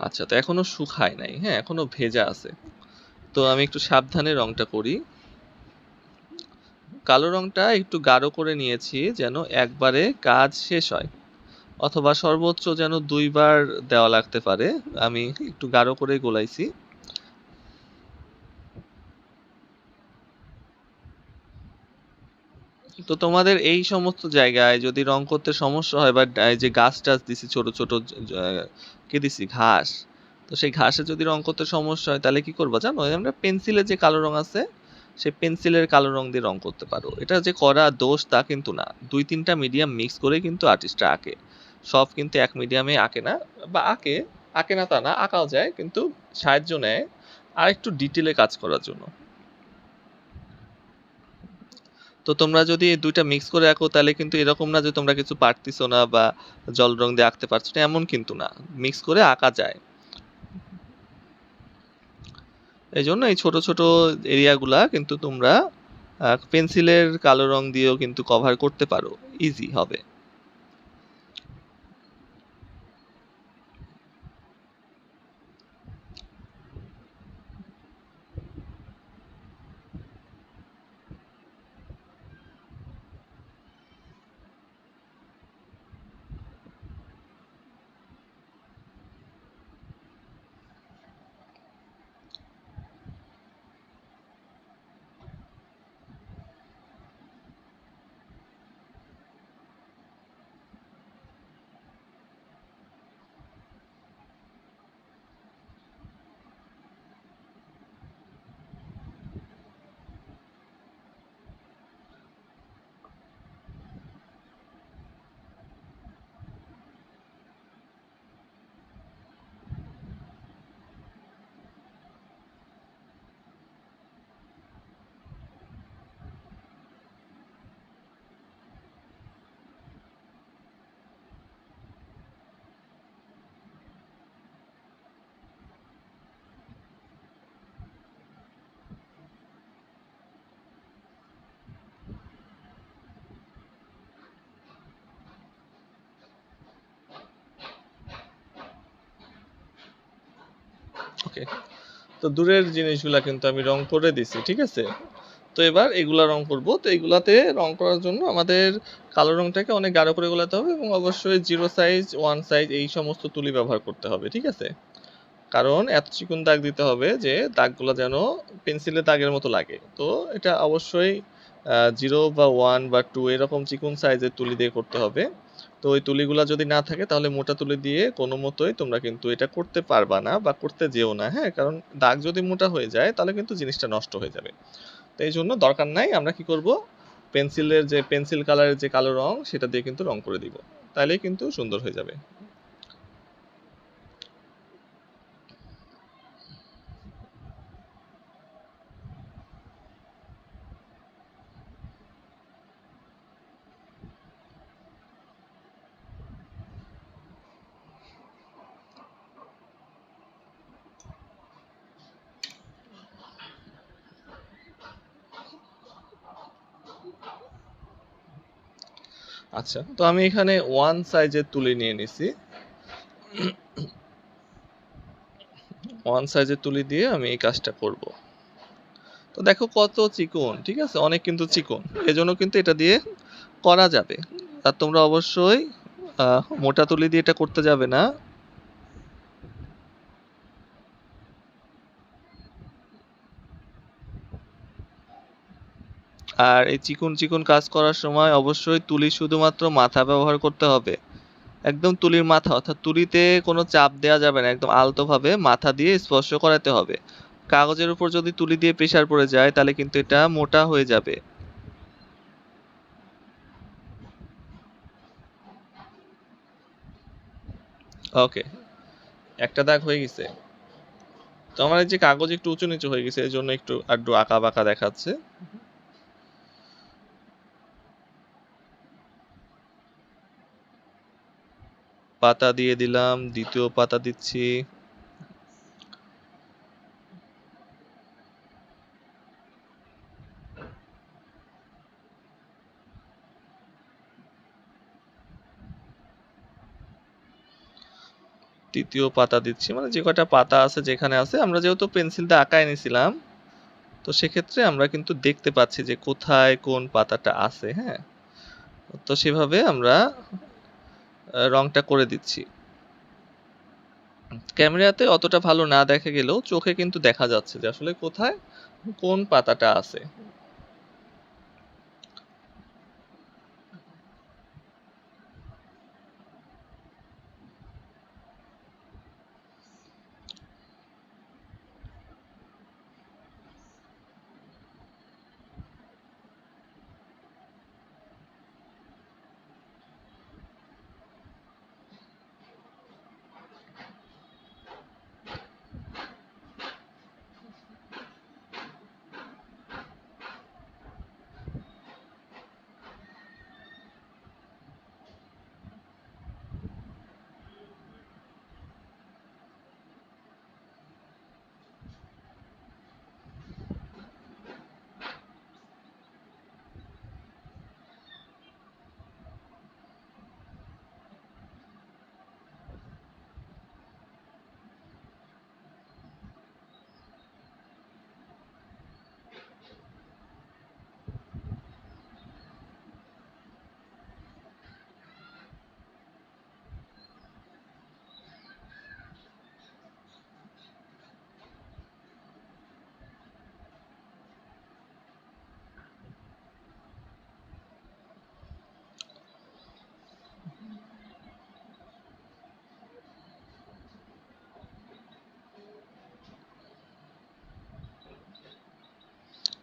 A: আচ্ছা, তো এখনো শুকায় নাই, হ্যাঁ, এখনো ভেজা আছে। তো আমি একটু সাবধানে রংটা করি। কালো রংটা একটু গাঢ় করে নিয়েছি যেন একবারে কাজ শেষ হয়, অথবা সর্বোচ্চ যেন 2 বার দেওয়া লাগতে পারে। আমি একটু গাঢ় করে গোলাইছি। তো তোমাদের এই সমস্ত জায়গায় যদি রং করতে সমস্যা হয়, বা এই যে গাছ টাছ দিছি ছোট ছোট, কি দিছি, ঘাস, তো সেই ঘাসে যদি রং করতে সমস্যা হয় তাহলে কি করবা জানো? এই আমরা পেন্সিলের যে কালো রং আছে, সেই পেন্সিলের কালো রং দিয়ে রং করতে পারো। এটা যে করা দোষ তা কিন্তু না, 2-3টা মিডিয়াম মিক্স করে কিন্তু আর্টিস্টরা আঁকে। সব কিন্তু এক মিডিয়ামে আঁকে না, বা আঁকে, আঁকে না তা না, আঁকাও যায়, কিন্তু সাহায্য নেয় আর একটু ডিটেলে কাজ করার জন্য। তো তোমরা যদি এই 2টা মিক্স করে আঁকো তাহলে কিন্তু এরকম না যে তোমরা কিছু পারতেছো না বা জল রং দিয়ে আঁকতে পারছো না, এমন কিন্তু না, মিক্স করে আঁকা যায়। এই জন্য এই ছোট ছোট এরিয়াগুলা কিন্তু তোমরা পেন্সিলের কালো রং দিয়েও কিন্তু কভার করতে পারো, ইজি হবে। ওকে, তো দূরের জিনিসগুলা কিন্তু আমি রং করে দিছি, ঠিক আছে? তো এবার এগুলা রং করব। তো এগুলাতে রং করার জন্য আমাদের কালো রংটাকে অনেক গাঢ় করে গোলাতে হবে, এবং অবশ্যই 0 সাইজ 1 সাইজ এই সমস্ত তুলি ব্যবহার করতে হবে, ঠিক আছে? কারণ এত চিকন দাগ দিতে হবে যে দাগগুলো যেন পেন্সিলের দাগের মতো লাগে। তো এটা অবশ্যই 0 বা 1 বা 2 এরকম চিকন সাইজের তুলি দিয়ে করতে হবে। তো ওই তুলিগুলা যদি না থাকে তাহলে মোটা তুলি দিয়ে কোনো মতোই তোমরা কিন্তু এটা করতে পারবা না, বা করতে যেও না, হ্যাঁ? কারণ দাগ যদি মোটা হয়ে যায় তাহলে কিন্তু জিনিসটা নষ্ট হয়ে যাবে। তো এই জন্য দরকার নাই, আমরা কি করব, পেন্সিলের যে পেন্সিল কালারের যে কালো রং সেটা দিয়ে কিন্তু রং করে দিব, তাহলেই কিন্তু সুন্দর হয়ে যাবে। আচ্ছা, তো আমি এখানে 1 সাইজের তুলি নিয়ে নিছি। 1 সাইজের তুলি দিয়ে আমি এই কাজটা করব। তো দেখো কত চিকন, ঠিক আছে? অনেক কিন্তু চিকন। এজন্য কিন্তু এটা দিয়ে করা যাবে। আর তোমরা অবশ্যই মোটা তুলি দিয়ে এটা করতে যাবে না। আর এই চিকন চিকন কাজ করার সময় অবশ্যই তুলি শুধুমাত্র মাথা ব্যবহার করতে হবে। একদম তুলির মাথা, অর্থাৎ তুলিতে কোনো চাপ দেওয়া যাবে না, একদম আলতোভাবে মাথা দিয়ে স্পর্শ করাতে হবে। কাগজের উপর যদি তুলি দিয়ে প্রেসার পড়ে যায় তাহলে কিন্তু এটা মোটা হয়ে যাবে। ওকে, একটা দাগ হয়ে গেছে। তো আমার এই যে কাগজ একটু উঁচু নিচু হয়ে গেছে, এই জন্য একটু আধটু আঁকা বাঁকা দেখাচ্ছে। পাতা দিয়ে দিলাম, দ্বিতীয় পাতা দিচ্ছি। তৃতীয় পাতা দিচ্ছি, মানে যে কটা পাতা আছে যেখানে আছে, আমরা যেহেতু পেন্সিল দিয়ে আঁকায় নিছিলাম, তো সেক্ষেত্রে আমরা কিন্তু দেখতে পাচ্ছি যে কোথায় কোন পাতাটা আছে, হ্যাঁ? তো সেভাবে আমরা রংটা করে দিচ্ছি। ক্যামেরাতে অতটা ভালো না দেখা গেলেও চোখে কিন্তু দেখা যাচ্ছে যে আসলে কোথায় কোন পাতাটা আছে।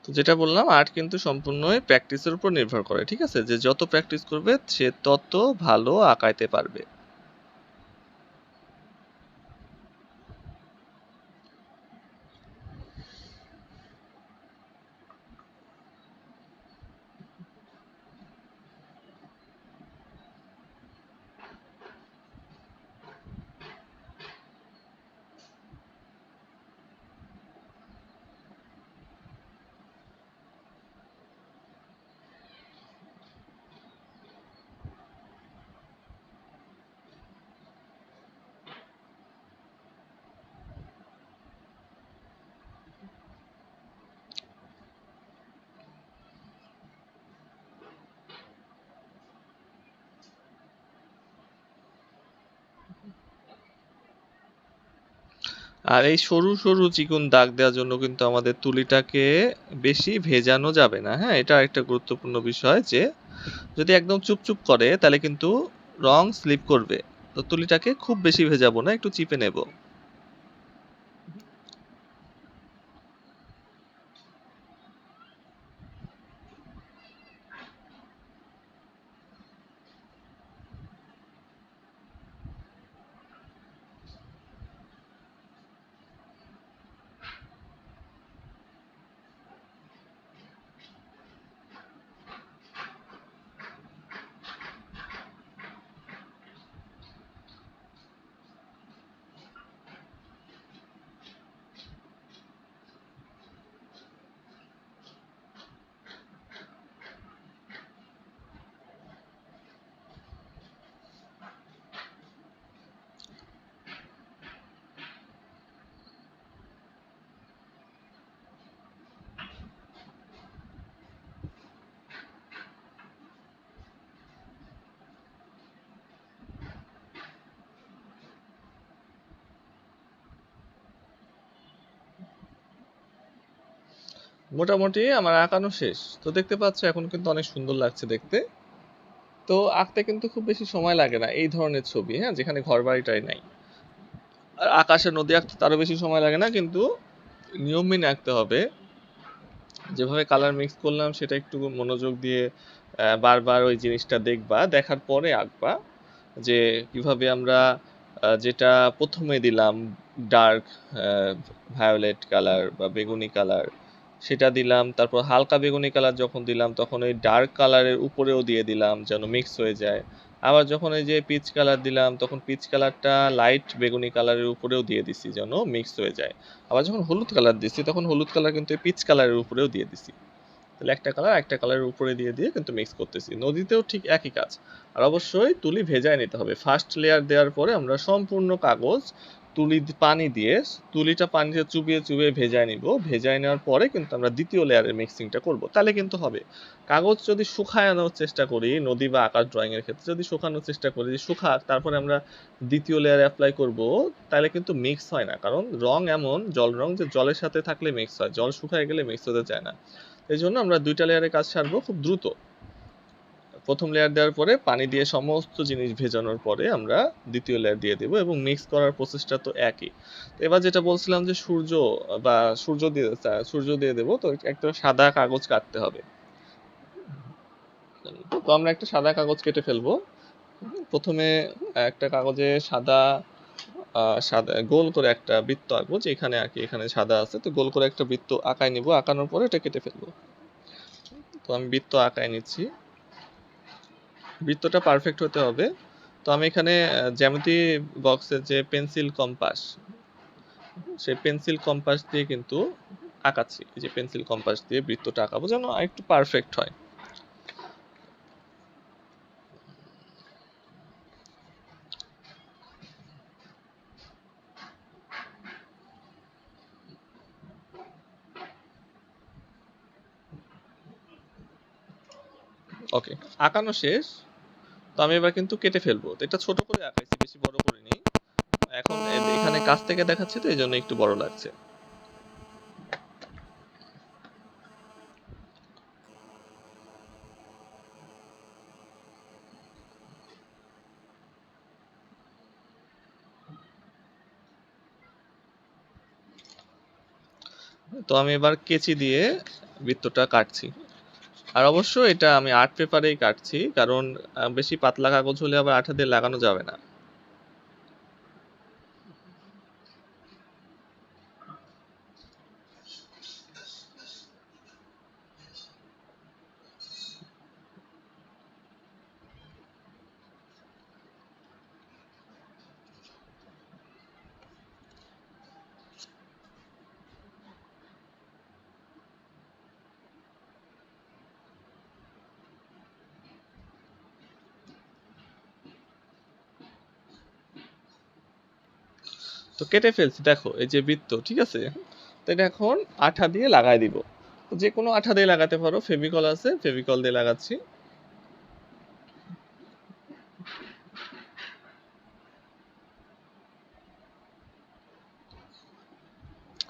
A: তো যেটা বললাম, আর্ট কিন্তু সম্পূর্ণই প্র্যাকটিসের উপর নির্ভর করে, ঠিক আছে? যে যত প্র্যাকটিস করবে সে তত ভালো আঁকাইতে পারবে। আর এই সরু সরু চিকন দাগ দেওয়ার জন্য কিন্তু আমাদের তুলিটাকে বেশি ভেজানো যাবে না, হ্যাঁ? এটা একটা গুরুত্বপূর্ণ বিষয় যে যদি একদম চুপচুপ করে তাহলে কিন্তু রং স্লিপ করবে। তো তুলিটাকে খুব বেশি ভেজাবো না, একটু চিপে নেব। মোটামুটি আমার আঁকানো শেষ। তো দেখতে পাচ্ছ এখন কিন্তু অনেক সুন্দর লাগছে দেখতে। তো আঁকতে কিন্তু খুব বেশি সময় লাগে না এই ধরনের ছবি, হ্যাঁ, যেখানে ঘর বাড়িটাই নাই। আর আকাশে নদী আঁকতে তারও বেশি সময় লাগে না, কিন্তু নিয়ম মেনে আঁকতে হবে। যেভাবে কালার মিক্স করলাম সেটা একটু মনোযোগ দিয়ে বারবার ওই জিনিসটা দেখবা, দেখার পরে আঁকবা যে কিভাবে আমরা যেটা প্রথমে দিলাম ডার্ক ভায়োলেট কালার বা বেগুনি কালার, সেটা দিলাম, তারপর হালকা বেগুনি কালার যখন দিলাম তখন ওই ডার্ক কালারের উপরেও দিয়ে দিলাম যেন মিক্স হয়ে যায়। আবার যখন এই যে পিচ কালার দিলাম তখন পিচ কালারটা লাইট বেগুনি কালারের উপরেও দিয়ে দিছি যেন মিক্স হয়ে যায়। আবার যখন হলুদ কালার দিচ্ছি তখন হলুদ কালার কিন্তু পিচ কালারের উপরেও দিয়ে দিছি। তাহলে একটা কালার একটা কালারের উপরে দিয়ে দিয়ে কিন্তু মিক্স করতেছি। নদীতেও ঠিক একই কাজ। আর অবশ্যই তুলি ভেজায় নিতে হবে। ফার্স্ট লেয়ার দেওয়ার পরে আমরা সম্পূর্ণ কাগজ পানি দিয়ে, তুলিটা পানিতে চুবিয়ে চুবিয়ে ভেজায় নিব। ভেজায় নেওয়ার পরে কিন্তু আমরা দ্বিতীয় লেয়ারের মিক্সিংটা করব, তাহলে কিন্তু হবে। কাগজ যদি শুকানোর চেষ্টা করি, নদী বা আকাশ ড্রয়িং এর ক্ষেত্রে যদি শুকানোর চেষ্টা করি যে শুকাক, তারপরে আমরা দ্বিতীয় লেয়ার অ্যাপ্লাই করব, তাহলে কিন্তু মিক্স হয় না। কারণ রং এমন জল রং যে জলের সাথে থাকলে মিক্স হয়, জল শুকায় গেলে মিক্স হতে চায় না। এই জন্য আমরা দুইটা লেয়ারে কাজ সারবো খুব দ্রুত। প্রথম লেয়ার দেওয়ার পরে পানি দিয়ে সমস্ত জিনিস ভেজানোর পরে আমরা দ্বিতীয় লেয়ার দিয়ে দেবো, এবং মিক্স করার প্রসেসটা তো একই। এবার যেটা বলছিলাম যে সূর্য দিয়ে দেবো, তো একটা সাদা কাগজ কাটতে হবে। তো আমরা একটা সাদা কাগজ কেটে ফেলবো। প্রথমে একটা কাগজে সাদা সাদা গোল করে একটা বৃত্ত আঁকবো, যে এখানে আঁকি, এখানে সাদা আছে, তো গোল করে একটা বৃত্ত আঁকায় নিব। আঁকানোর পরে এটা কেটে ফেলবো। তো আমি বৃত্ত আঁকায় নিচ্ছি। বৃত্তটা পারফেক্ট হতে হবে। তো আমি এখানে জ্যামিতি বক্সের যে পেন্সিল কম্পাস, সেই পেন্সিল কম্পাস দিয়ে কিন্তু আঁকাচ্ছি। এই যে পেন্সিল কম্পাস দিয়ে বৃত্তটা আঁকাবো যেন একটু পারফেক্ট হয়। ওকে, আঁকানো শেষ। তো আমি এবার কিন্তু কেটে ফেলবো। তো এটা ছোট করে আঁকাইছি, বেশি বড় করিনি। এখন এখানে কাছ থেকে দেখাচ্ছি তো এই জন্য একটু বড় লাগছে। তো আমি এবার কেচি দিয়ে বৃত্তটা কাটছি। আর অবশ্য এটা আমি আর্ট পেপারেই কাটছি, কারণ বেশি পাতলা কাগজ হলে আবার আঠা দিয়ে লাগানো যাবে না। তো কেটে ফেলছি, দেখো এই যে বৃত্ত, ঠিক আছে। তো এটা এখন আঠা দিয়ে লাগাই দিব। যে কোনো আঠা দিয়ে লাগাতে পারো, ফেভিকল আছে, ফেভিকল দিয়ে লাগাচ্ছি।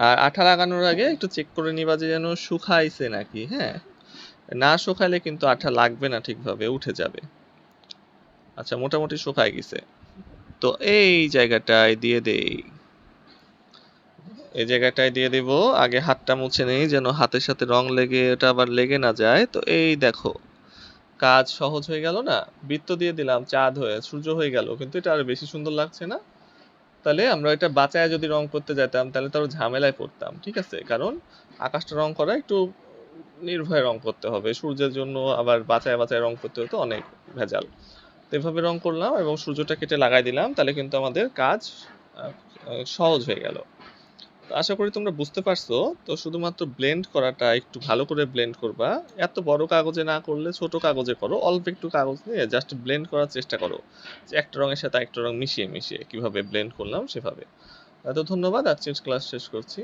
A: আর আঠা লাগানোর আগে একটু চেক করে নিবা যে যেন শুকাইছে নাকি, হ্যাঁ। না শুকাইলে কিন্তু আঠা লাগবে না, ঠিকভাবে উঠে যাবে। আচ্ছা, মোটামুটি শুকাই গেছে। তো এই জায়গাটায় দিয়ে দেই, এই জায়গাটায় দিয়ে দিব। আগে হাতটা মুছে নেই যেন হাতের সাথে রং লেগে এটা আবার লেগে না যায়। তো এই দেখো, কাজ সহজ হয়ে গেল না। বৃত্ত দিয়ে দিলাম, চাঁদ হয়ে সূর্য হয়ে গেল, কিন্তু এটা আরো বেশি সুন্দর লাগছে না? তাহলে আমরা এটা বাঁচায় যদি রং করতে যেতাম তাহলে তো আরো ঝামেলায় পড়তাম, ঠিক আছে। কারণ আকাশটা রং করা একটু নির্ভয়ে রং করতে হবে, সূর্যের জন্য আবার বাঁচায় বাঁচায় রং করতে হতো, অনেক ভেজাল। তো এভাবে রং করলাম এবং সূর্যটা কেটে লাগাই দিলাম, তাহলে কিন্তু আমাদের কাজ সহজ হয়ে গেল। তো আশা করি তোমরা বুঝতে পারছো। তো শুধুমাত্র ব্লেন্ড করাটা একটু ভালো করে ব্লেন্ড করবা। এত বড় কাগজে না করলে ছোট কাগজে করো, অল্প একটু কাগজ নিয়ে জাস্ট ব্লেন্ড করার চেষ্টা করো, যে একটা রঙের সাথে একটা রং মিশিয়ে মিশিয়ে কিভাবে ব্লেন্ড করলাম সেভাবে। তো ধন্যবাদ, আজকের ক্লাস শেষ করছি।